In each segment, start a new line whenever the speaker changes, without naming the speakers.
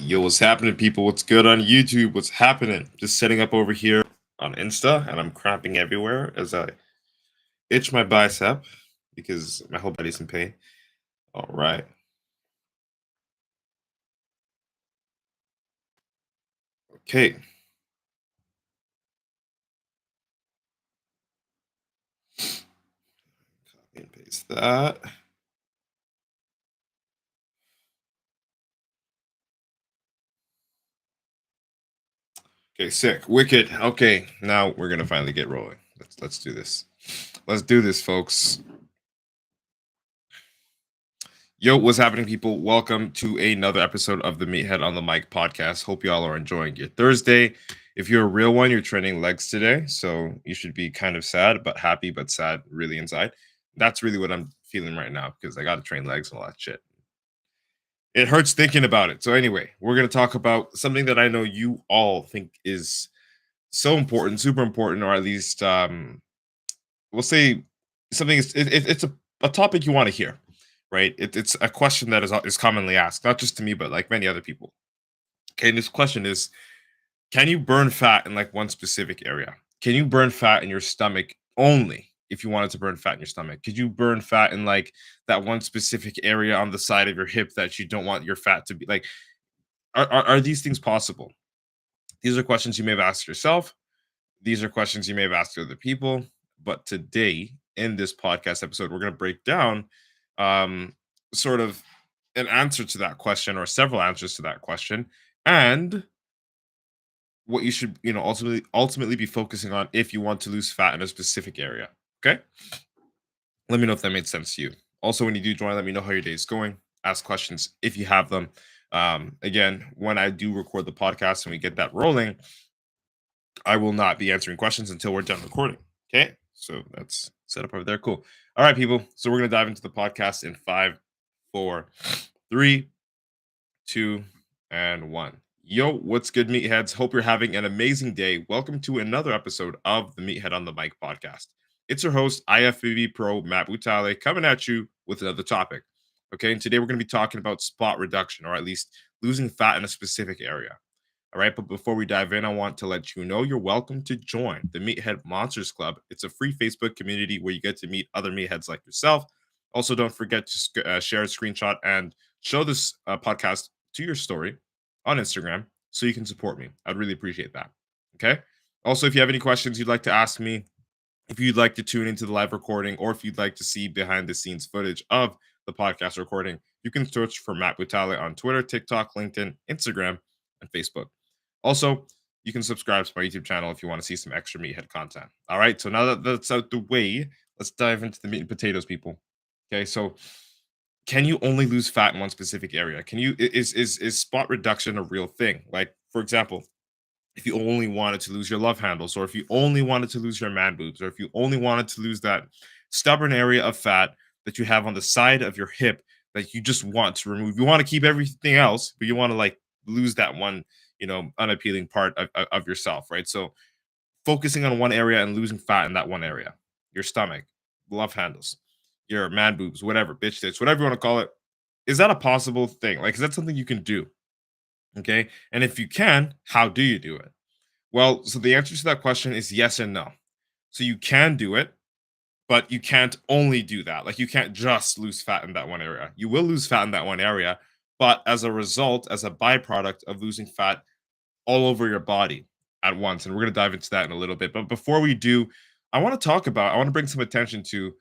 Yo, what's happening, people? What's good on YouTube? What's happening? Just setting up over here on Insta, and I'm cramping everywhere as I itch my bicep because my whole body's in pain. All right. Okay. Copy and paste that. Okay, sick. Wicked. Okay, now we're gonna finally get rolling. Let's do this. Let's do this, folks. Yo, what's happening, people? Welcome to another episode of the Meathead on the Mic podcast. Hope you all are enjoying your Thursday. If you're a real one, you're training legs today, so you should be kind of sad, but happy, but sad, really inside. That's really what I'm feeling right now because I got to train legs and all that shit. It hurts thinking about it. So anyway, we're gonna talk about something that I know you all think is so important, super important, or at least we'll say something. It's a topic you want to hear, right? It's a question that is commonly asked, not just to me, but like many other people. Okay, and this question is: can you burn fat in like one specific area? Can you burn fat in your stomach only if you wanted to burn fat in your stomach? Could you burn fat in like that one specific area on the side of your hip that you don't want your fat to be like? Are these things possible? These are questions you may have asked yourself. These are questions you may have asked other people. But today, in this podcast episode, we're going to break down um, sort of an answer to that question or several answers to that question and what you should, ultimately be focusing on if you want to lose fat in a specific area. Okay? Let me know if that made sense to you. Also, when you do join, let me know how your day is going. Ask questions if you have them. Again, when I do record the podcast and we get that rolling, I will not be answering questions until we're done recording. Okay. So that's set up over there. Cool. All right, people. So we're going to dive into the podcast in 5, 4, 3, 2, and 1. Yo, what's good, meatheads? Hope you're having an amazing day. Welcome to another episode of the Meathead on the Mic podcast. It's your host, IFBB Pro Matt Butale, coming at you with another topic. Okay. And today we're going to be talking about spot reduction, or at least losing fat in a specific area. All right, but before we dive in, I want to let you know you're welcome to join the Meathead Monsters Club. It's a free Facebook community where you get to meet other meatheads like yourself. Also, don't forget to share a screenshot and show this podcast to your story on Instagram so you can support me. I'd really appreciate that. Okay. Also, if you have any questions you'd like to ask me, if you'd like to tune into the live recording, or if you'd like to see behind the scenes footage of the podcast recording, you can search for Matt Butale on Twitter, TikTok, LinkedIn, Instagram, and Facebook. Also, you can subscribe to my YouTube channel if you want to see some extra meathead content. All right, so now that that's out the way, let's dive into the meat and potatoes, people. Okay, so can you only lose fat in one specific area? Can you is spot reduction a real thing? Like, for example, if you only wanted to lose your love handles, or if you only wanted to lose your man boobs, or if you only wanted to lose that stubborn area of fat that you have on the side of your hip that you just want to remove. You want to keep everything else, but you want to like lose that one, unappealing part of yourself, right? So focusing on one area and losing fat in that one area, your stomach, love handles, your man boobs, whatever, bitch tits, whatever you want to call it. Is that a possible thing? Like, is that something you can do? Okay. And if you can, how do you do it? Well, so the answer to that question is yes and no. So you can do it, but you can't only do that. Like, you can't just lose fat in that one area. You will lose fat in that one area, but as a result, as a byproduct of losing fat all over your body at once. And we're going to dive into that in a little bit. But before we do, I want to I want to bring some attention to,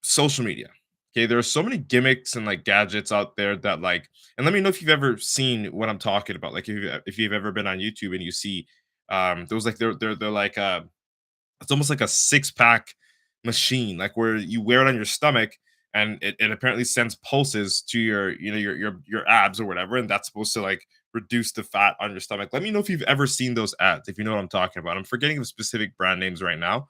social media. Okay. There are so many gimmicks and like gadgets out there that like, and let me know if you've ever seen what I'm talking about. Like if you've ever been on YouTube and you see, those like, they're like, it's almost like a six-pack machine, like where you wear it on your stomach and it apparently sends pulses to your abs or whatever, and that's supposed to like reduce the fat on your stomach. Let me know if you've ever seen those ads, if you know what I'm talking about. I'm forgetting the specific brand names right now.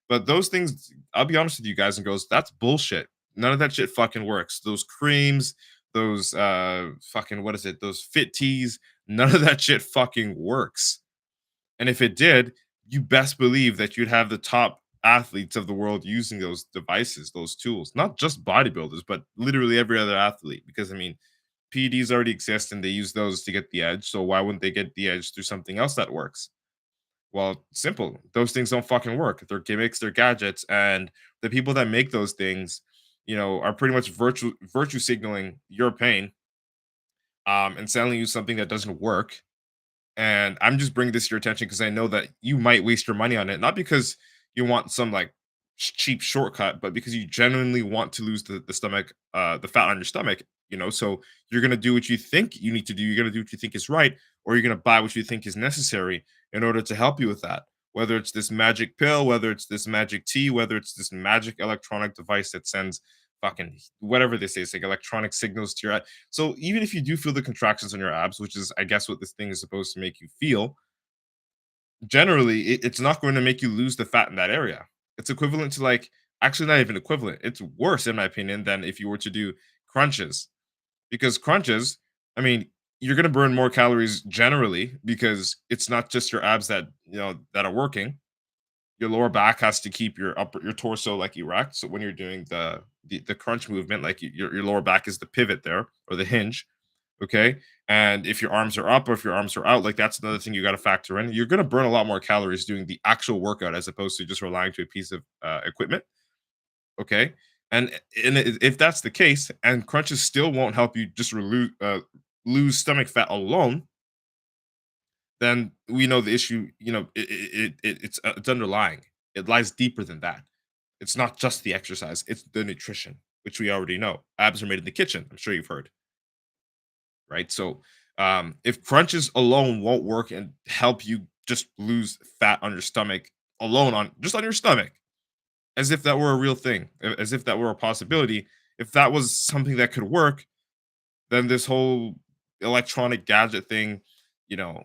But those things, I'll be honest with you guys and goes, that's bullshit. None of that shit fucking works. Those creams, those fucking what is it? Those fit teas, none of that shit fucking works. And if it did, you best believe that you'd have the top athletes of the world using those devices, those tools, not just bodybuilders, but literally every other athlete. Because I mean, PEDs already exist and they use those to get the edge. So why wouldn't they get the edge through something else that works? Well, simple. Those things don't fucking work. They're gimmicks, they're gadgets, and the people that make those things, are pretty much virtue signaling your pain, and selling you something that doesn't work. And I'm just bringing this to your attention because I know that you might waste your money on it, not because you want some like cheap shortcut, but because you genuinely want to lose the stomach, the fat on your stomach. So you're gonna do what you think you need to do. You're gonna do what you think is right, or you're gonna buy what you think is necessary in order to help you with that. Whether it's this magic pill, whether it's this magic tea, whether it's this magic electronic device that sends fucking whatever this is, like electronic signals to your. So even if you do feel the contractions on your abs, which is I guess what this thing is supposed to make you feel, generally it's not going to make you lose the fat in that area. It's equivalent to like actually not even equivalent. It's worse in my opinion than if you were to do crunches. Because crunches, I mean, you're going to burn more calories generally because it's not just your abs that are working. Your lower back has to keep your torso like erect. So when you're doing the crunch movement, like your lower back is the pivot there or the hinge. Okay. And if your arms are up or if your arms are out, like that's another thing you got to factor in. You're going to burn a lot more calories doing the actual workout as opposed to just relying to a piece of equipment. Okay. If that's the case, and crunches still won't help you just lose stomach fat alone, then we know the issue. It's underlying. It lies deeper than that. It's not just the exercise; it's the nutrition, which we already know. Abs are made in the kitchen. I'm sure you've heard, right? So, if crunches alone won't work and help you just lose fat on your stomach alone on just on your stomach, as if that were a real thing, as if that were a possibility, if that was something that could work, then this whole electronic gadget thing, you know,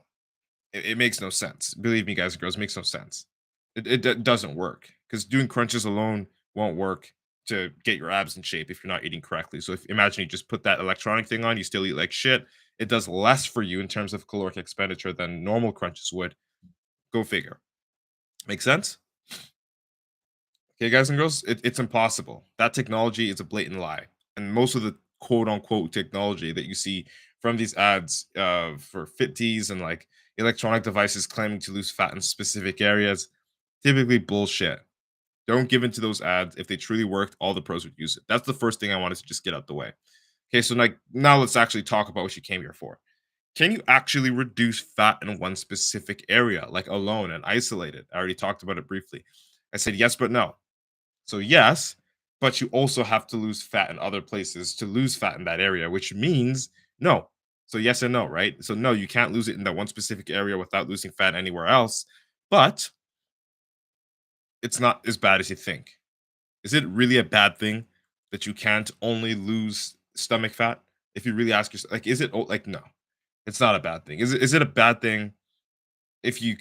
it makes no sense. Believe me, guys and girls, it makes no sense. It doesn't work because doing crunches alone won't work to get your abs in shape if you're not eating correctly. So if imagine you just put that electronic thing on, you still eat like shit. It does less for you in terms of caloric expenditure than normal crunches would. Go figure. Make sense? Okay, guys and girls, it's impossible. That technology is a blatant lie. And most of the quote unquote technology that you see from these ads for fit teas and like electronic devices claiming to lose fat in specific areas, typically bullshit. Don't give into those ads. If they truly worked, all the pros would use it. That's the first thing I wanted to just get out the way. Okay, so like now let's actually talk about what you came here for. Can you actually reduce fat in one specific area, like alone and isolated? I already talked about it briefly. I said yes, but no. So yes, but you also have to lose fat in other places to lose fat in that area, which means no. So yes and no, right? So no, you can't lose it in that one specific area without losing fat anywhere else. But it's not as bad as you think. Is it really a bad thing that you can't only lose stomach fat? If you really ask yourself, like, is it like no? It's not a bad thing. Is it a bad thing if you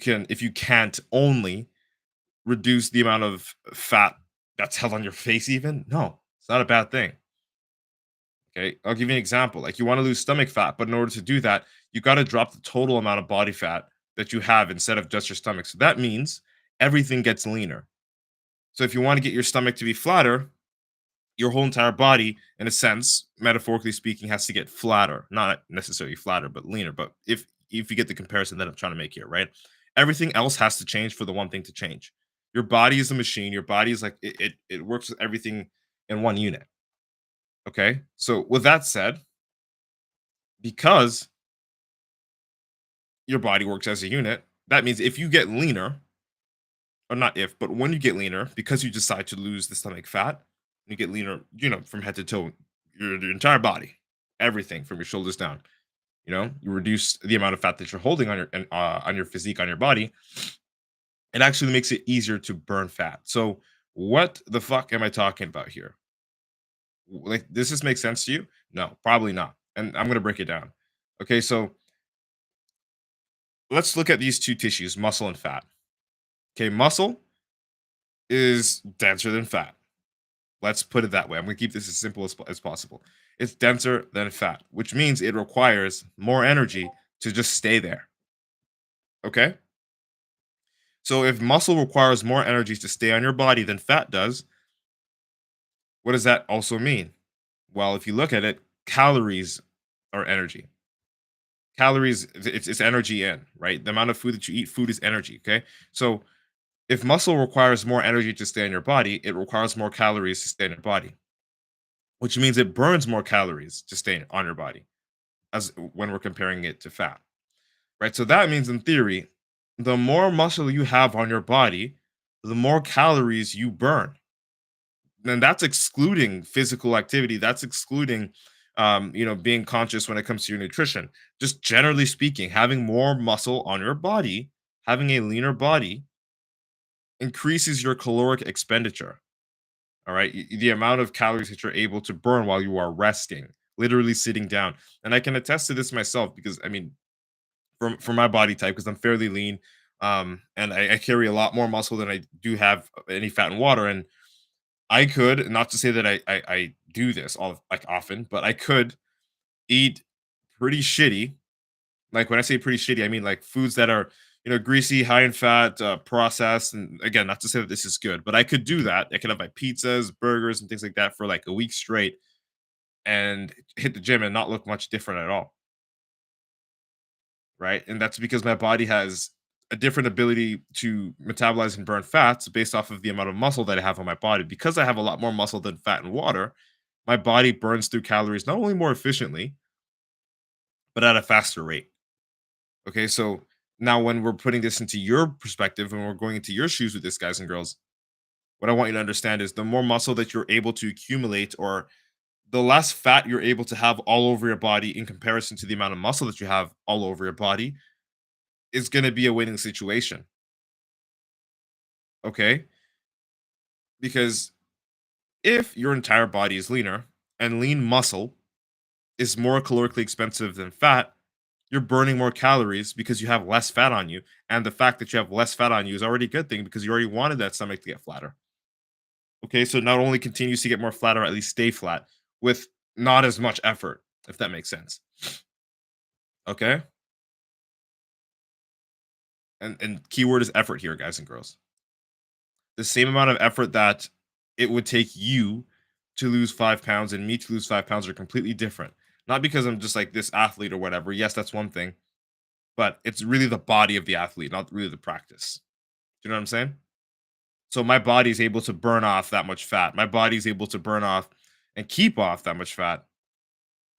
can't only reduce the amount of fat that's held on your face even? No, it's not a bad thing. Okay, I'll give you an example. Like you want to lose stomach fat, but in order to do that, you got to drop the total amount of body fat that you have instead of just your stomach. So that means everything gets leaner. So if you want to get your stomach to be flatter, your whole entire body, in a sense, metaphorically speaking, has to get flatter. Not necessarily flatter, but leaner. But if you get the comparison that I'm trying to make here, right? Everything else has to change for the one thing to change. Your body is a machine. Your body is like it works with everything in one unit. Okay. So with that said, because your body works as a unit, that means if you get leaner, or not if, but when you get leaner, because you decide to lose the stomach fat, you get leaner, from head to toe, your entire body, everything from your shoulders down. You reduce the amount of fat that you're holding on your physique, on your body. It actually makes it easier to burn fat. So, what the fuck am I talking about here? Like, does this make sense to you? No, probably not. And I'm gonna break it down. Okay, so let's look at these two tissues, muscle and fat. Okay, muscle is denser than fat. Let's put it that way. I'm going to keep this as simple as possible. It's denser than fat, which means it requires more energy to just stay there. Okay? So if muscle requires more energy to stay on your body than fat does, what does that also mean? Well, if you look at it, calories or energy. Calories, it's energy in, right? The amount of food that you eat, food is energy. Okay. So if muscle requires more energy to stay in your body, it requires more calories to stay in your body, which means it burns more calories to stay on your body as when we're comparing it to fat, right? So that means in theory, the more muscle you have on your body, the more calories you burn. And that's excluding physical activity. That's excluding being conscious when it comes to your nutrition. Just generally speaking, having more muscle on your body, having a leaner body increases your caloric expenditure. All right. The amount of calories that you're able to burn while you are resting, literally sitting down. And I can attest to this myself because I mean, for my body type, because I'm fairly lean, and I carry a lot more muscle than I do have any fat and water. And I could, not to say that I do this all like often, but I could eat pretty shitty. Like when I say pretty shitty, I mean like foods that are greasy, high in fat, processed. And again, not to say that this is good, but I could do that. I could have my pizzas, burgers, and things like that for like a week straight, and hit the gym and not look much different at all, right? And that's because my body has a different ability to metabolize and burn fats based off of the amount of muscle that I have on my body. Because I have a lot more muscle than fat and water, my body burns through calories not only more efficiently, but at a faster rate. Okay, so now when we're putting this into your perspective and we're going into your shoes with this, guys and girls, what I want you to understand is the more muscle that you're able to accumulate, or the less fat you're able to have all over your body in comparison to the amount of muscle that you have all over your body, is going to be a winning situation. Okay, because if your entire body is leaner and lean muscle is more calorically expensive than fat, you're burning more calories because you have less fat on you. And the fact that you have less fat on you is already a good thing because you already wanted that stomach to get flatter. Okay, so not only continues to get more flat, or at least stay flat with not as much effort, if that makes sense. Okay, and keyword is effort here, guys and girls. The same amount of effort that it would take you to lose 5 pounds and me to lose 5 pounds are completely different. Not because I'm just like this athlete or whatever. Yes, that's one thing, but it's really the body of the athlete, not really the practice. Do you know what I'm saying? So my body is able to burn off that much fat. My body is able to burn off and keep off that much fat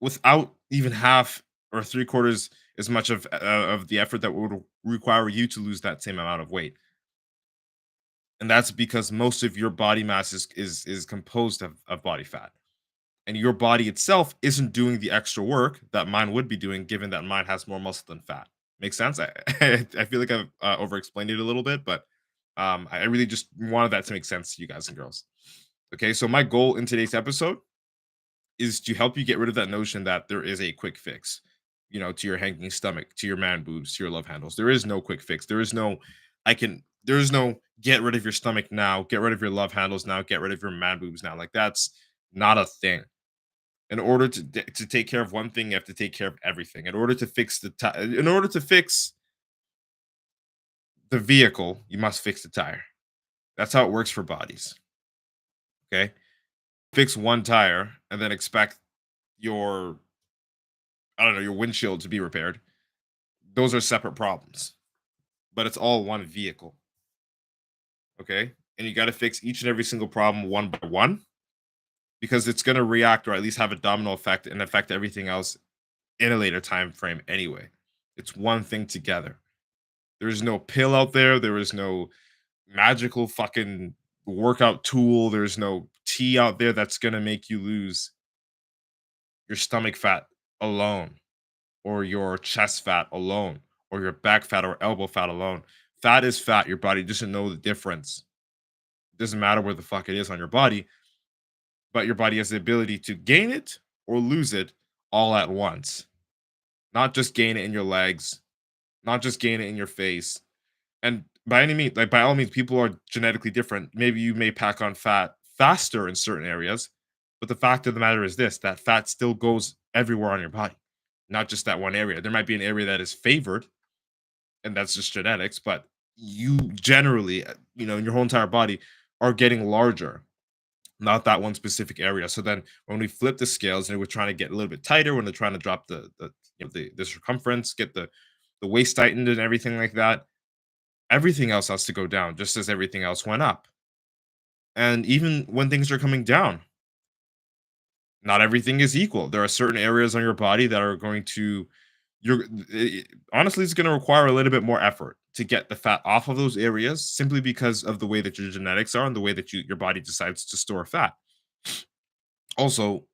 without even half or three quarters as much of the effort that would require you to lose that same amount of weight. And that's because most of your body mass is composed of body fat, and your body itself isn't doing the extra work that mine would be doing, given that mine has more muscle than fat. Makes sense? I feel like I've over explained it a little bit, but I really just wanted that to make sense to you guys and girls. Okay, so my goal in today's episode is to help you get rid of that notion that there is a quick fix, to your hanging stomach, to your man boobs, to your love handles. There is no quick fix. There is no get rid of your stomach now, get rid of your love handles now, get rid of your man boobs now. Like that's not a thing. In order to take care of one thing, you have to take care of everything. In order to fix the vehicle, you must fix the tire. That's how it works for bodies. Okay? Fix one tire and then expect your I don't know, your windshield to be repaired. Those are separate problems, but it's all one vehicle. Okay? And you got to fix each and every single problem one by one because it's going to react or at least have a domino effect and affect everything else in a later time frame anyway. It's one thing together. There is no pill out there. There is no magical fucking workout tool. There's no tea out there that's going to make you lose your stomach fat alone, or your chest fat alone, or your back fat or elbow fat alone. Fat is fat. Your body doesn't know the difference. It doesn't matter where the fuck it is on your body, but your body has the ability to gain it or lose it all at once. Not just gain it in your legs, not just gain it in your face. And by any means, like by all means, people are genetically different. Maybe you may pack on fat faster in certain areas, but the fact of the matter is this: that fat still goes everywhere on your body, not just that one area. There might be an area that is favored, and that's just genetics, but you generally, in your whole entire body are getting larger, not that one specific area. So then when we flip the scales and we're trying to get a little bit tighter, when they're trying to drop the circumference, get the waist tightened and everything like that, everything else has to go down just as everything else went up. And even when things are coming down, not everything is equal. There are certain areas on your body that are going to honestly, it's going to require a little bit more effort to get the fat off of those areas simply because of the way that your genetics are and the way that your body decides to store fat. Also,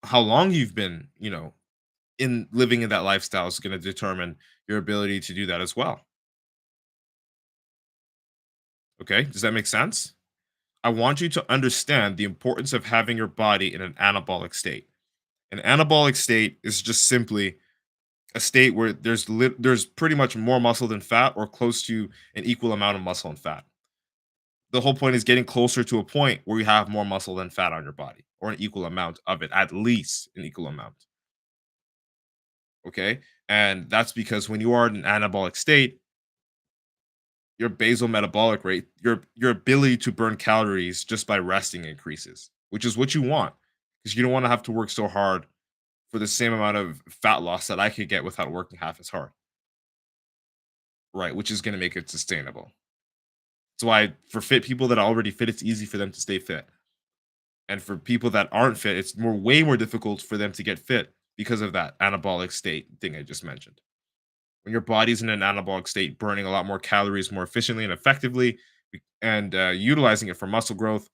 how long you've been, in living in that lifestyle is going to determine your ability to do that as well. Okay? Does that make sense? I want you to understand the importance of having your body in an anabolic state. An anabolic state is just simply a state where there's pretty much more muscle than fat or close to an equal amount of muscle and fat. The whole point is getting closer to a point where you have more muscle than fat on your body or an equal amount of it, at least an equal amount. Okay? And that's because when you are in an anabolic state, your basal metabolic rate, your ability to burn calories just by resting increases, which is what you want because you don't want to have to work so hard for the same amount of fat loss that I could get without working half as hard, right? Which is going to make it sustainable. That's why for fit people that are already fit, it's easy for them to stay fit. And for people that aren't fit, it's way more difficult for them to get fit because of that anabolic state thing I just mentioned. When your body's in an anabolic state, burning a lot more calories more efficiently and effectively, and utilizing it for muscle growth,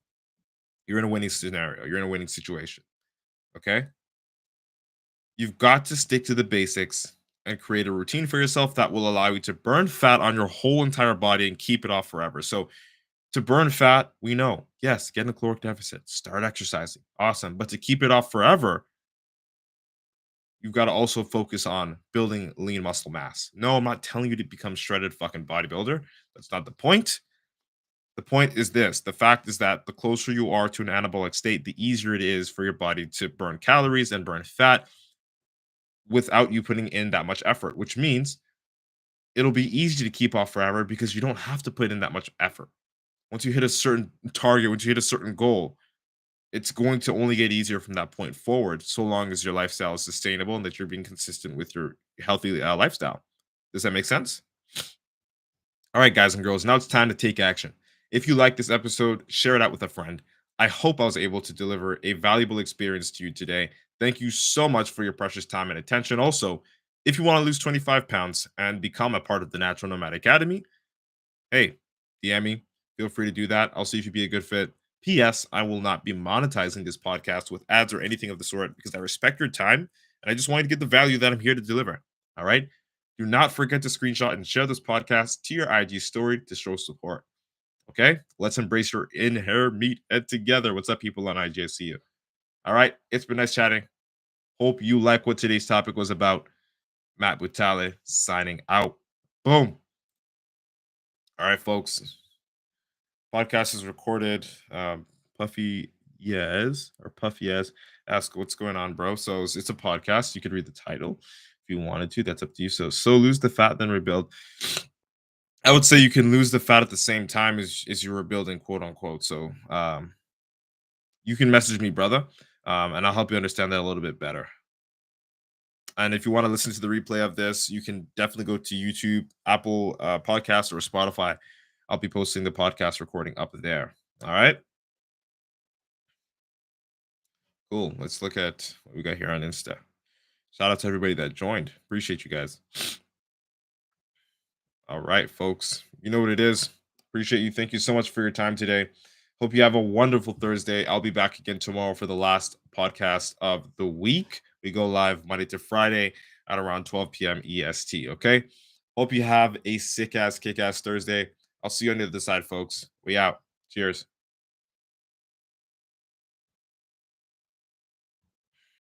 you're in a winning scenario. You're in a winning situation. Okay. You've got to stick to the basics and create a routine for yourself that will allow you to burn fat on your whole entire body and keep it off forever. So, to burn fat, we know, yes, get in a caloric deficit, start exercising. Awesome. But to keep it off forever, you've got to also focus on building lean muscle mass. No, I'm not telling you to become shredded fucking bodybuilder. That's not the point. The point is this: the fact is that the closer you are to an anabolic state, the easier it is for your body to burn calories and burn fat without you putting in that much effort, which means it'll be easy to keep off forever because you don't have to put in that much effort. Once you hit a certain target, once you hit a certain goal, it's going to only get easier from that point forward, so long as your lifestyle is sustainable and that you're being consistent with your healthy lifestyle. Does that make sense? All right, guys and girls, now it's time to take action. If you like this episode, share it out with a friend. I hope I was able to deliver a valuable experience to you today. Thank you so much for your precious time and attention. Also, if you want to lose 25 pounds and become a part of the Natural Nomad Academy, hey, DM me. Feel free to do that. I'll see if you'd be a good fit. P.S. I will not be monetizing this podcast with ads or anything of the sort because I respect your time and I just want you to get the value that I'm here to deliver. All right. Do not forget to screenshot and share this podcast to your IG story to show support. Okay. Let's embrace your in hair meathead together. What's up, people on IG? I see you. All right. It's been nice chatting. Hope you like what today's topic was about. Matt Butale signing out. Boom. All right, folks. Podcast is recorded. Puffy Yes or Puffy Yes ask what's going on, bro. So it's a podcast. You could read the title if you wanted to. That's up to you. So lose the fat, then rebuild. I would say you can lose the fat at the same time as you're rebuilding, quote unquote. So you can message me, brother, and I'll help you understand that a little bit better. And if you want to listen to the replay of this, you can definitely go to YouTube, Apple Podcasts, or Spotify. I'll be posting the podcast recording up there. All right. Cool. Let's look at what we got here on Insta. Shout out to everybody that joined. Appreciate you guys. All right, folks. You know what it is. Appreciate you. Thank you so much for your time today. Hope you have a wonderful Thursday. I'll be back again tomorrow for the last podcast of the week. We go live Monday to Friday at around 12 p.m. EST. Okay. Hope you have a sick ass, kick ass Thursday. I'll see you on the other side, folks. We out. Cheers.